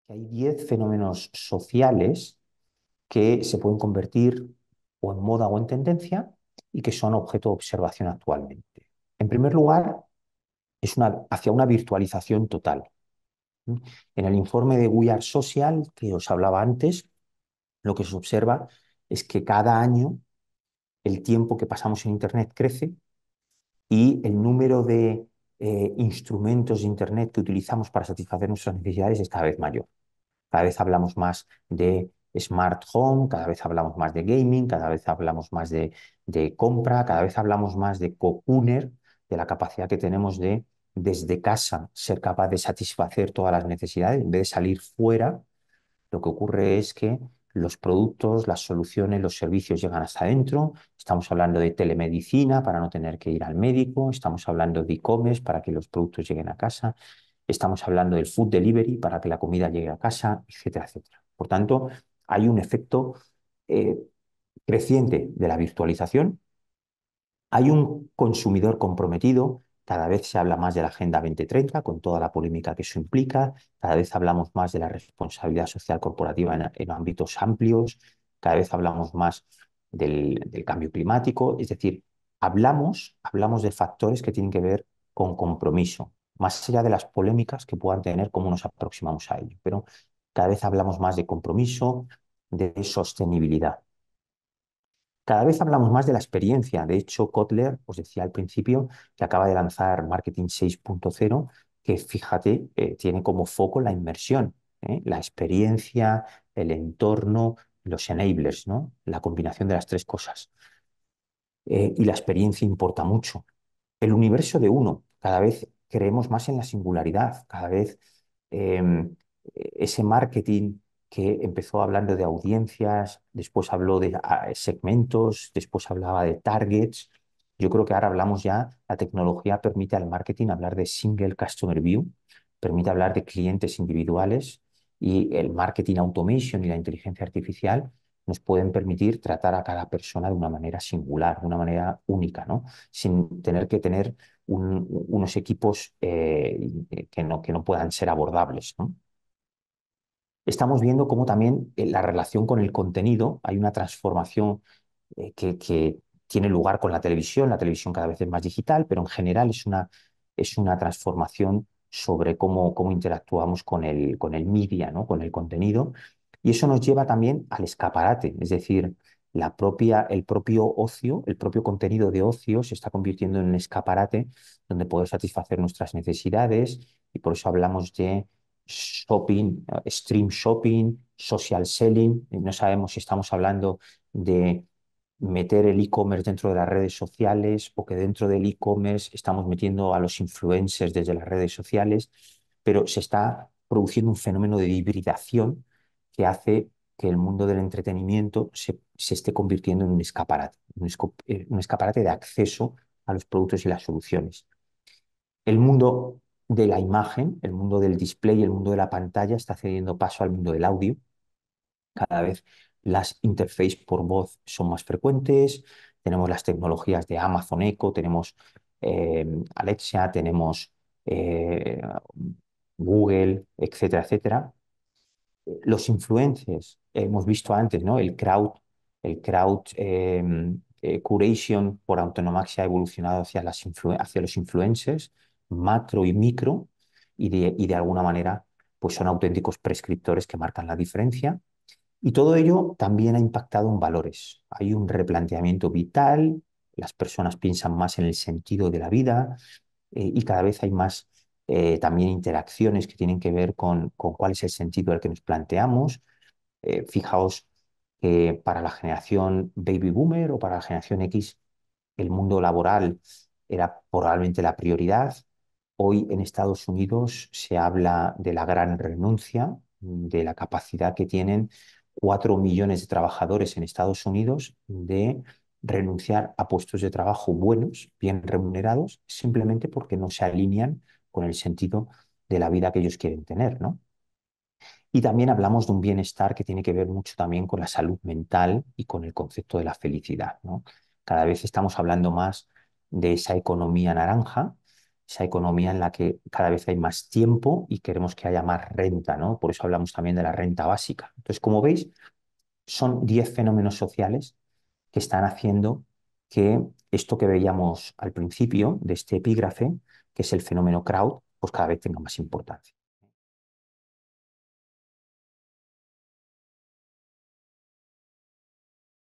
que hay 10 fenómenos sociales que se pueden convertir o en moda o en tendencia y que son objeto de observación actualmente. En primer lugar, hacia una virtualización total. En el informe de We Are Social que os hablaba antes, lo que se observa es que cada año el tiempo que pasamos en Internet crece y el número de instrumentos de Internet que utilizamos para satisfacer nuestras necesidades es cada vez mayor. Cada vez hablamos más de smart home, cada vez hablamos más de gaming, cada vez hablamos más de compra, cada vez hablamos más de cocooner, de la capacidad que tenemos de desde casa ser capaz de satisfacer todas las necesidades en vez de salir fuera. Lo que ocurre es que los productos, las soluciones, los servicios llegan hasta adentro. Estamos hablando de telemedicina para no tener que ir al médico. Estamos hablando de e-commerce para que los productos lleguen a casa. Estamos hablando del food delivery para que la comida llegue a casa, etcétera, etcétera. Por tanto, hay un efecto eh, creciente de la virtualización. Hay un consumidor comprometido, cada vez se habla más de la Agenda 2030, con toda la polémica que eso implica, cada vez hablamos más de la responsabilidad social corporativa en ámbitos amplios, cada vez hablamos más del cambio climático, es decir, hablamos de factores que tienen que ver con compromiso, más allá de las polémicas que puedan tener, cómo nos aproximamos a ello, pero cada vez hablamos más de compromiso, de sostenibilidad. Cada vez hablamos más de la experiencia. De hecho, Kotler, os decía al principio, que acaba de lanzar Marketing 6.0, que fíjate, tiene como foco la inmersión, la experiencia, el entorno, los enablers, ¿no? La combinación de las tres cosas. Y la experiencia importa mucho. El universo de uno, cada vez creemos más en la singularidad, cada vez ese marketing que empezó hablando de audiencias, después habló de segmentos, después hablaba de targets. Yo creo que ahora hablamos ya, la tecnología permite al marketing hablar de single customer view, permite hablar de clientes individuales y el marketing automation y la inteligencia artificial nos pueden permitir tratar a cada persona de una manera singular, de una manera única, ¿no? Sin tener que tener unos equipos que no puedan ser abordables, ¿no? Estamos viendo cómo también la relación con el contenido, hay una transformación que tiene lugar con la televisión cada vez es más digital, pero en general es una transformación sobre cómo interactuamos con el media, ¿no? Con el contenido. Y eso nos lleva también al escaparate, es decir, el propio ocio, el propio contenido de ocio se está convirtiendo en un escaparate donde poder satisfacer nuestras necesidades y por eso hablamos de shopping, stream shopping, social selling. No sabemos si estamos hablando de meter el e-commerce dentro de las redes sociales o que dentro del e-commerce estamos metiendo a los influencers desde las redes sociales, pero se está produciendo un fenómeno de hibridación que hace que el mundo del entretenimiento se esté convirtiendo en un escaparate, un escaparate de acceso a los productos y las soluciones. El mundo de la imagen, el mundo del display, el mundo de la pantalla está cediendo paso al mundo del audio. Cada vez las interfaces por voz son más frecuentes. Tenemos las tecnologías de Amazon Echo, tenemos Alexa, tenemos eh, Google, etcétera, etcétera. Los influencers, hemos visto antes, ¿no? El crowd curation por autonomaxia ha evolucionado hacia los influencers, macro y micro, y de alguna manera pues son auténticos prescriptores que marcan la diferencia. Y todo ello también ha impactado en valores. Hay un replanteamiento vital, las personas piensan más en el sentido de la vida y cada vez hay más también interacciones que tienen que ver con cuál es el sentido al que nos planteamos. Fijaos que para la generación baby boomer o para la generación X, el mundo laboral era probablemente la prioridad. Hoy en Estados Unidos se habla de la gran renuncia, de la capacidad que tienen 4 millones de trabajadores en Estados Unidos de renunciar a puestos de trabajo buenos, bien remunerados, simplemente porque no se alinean con el sentido de la vida que ellos quieren tener, ¿no? Y también hablamos de un bienestar que tiene que ver mucho también con la salud mental y con el concepto de la felicidad, ¿no? Cada vez estamos hablando más de esa economía naranja, esa economía en la que cada vez hay más tiempo y queremos que haya más renta, ¿no? Por eso hablamos también de la renta básica. Entonces, como veis, son 10 fenómenos sociales que están haciendo que esto que veíamos al principio de este epígrafe, que es el fenómeno crowd, pues cada vez tenga más importancia.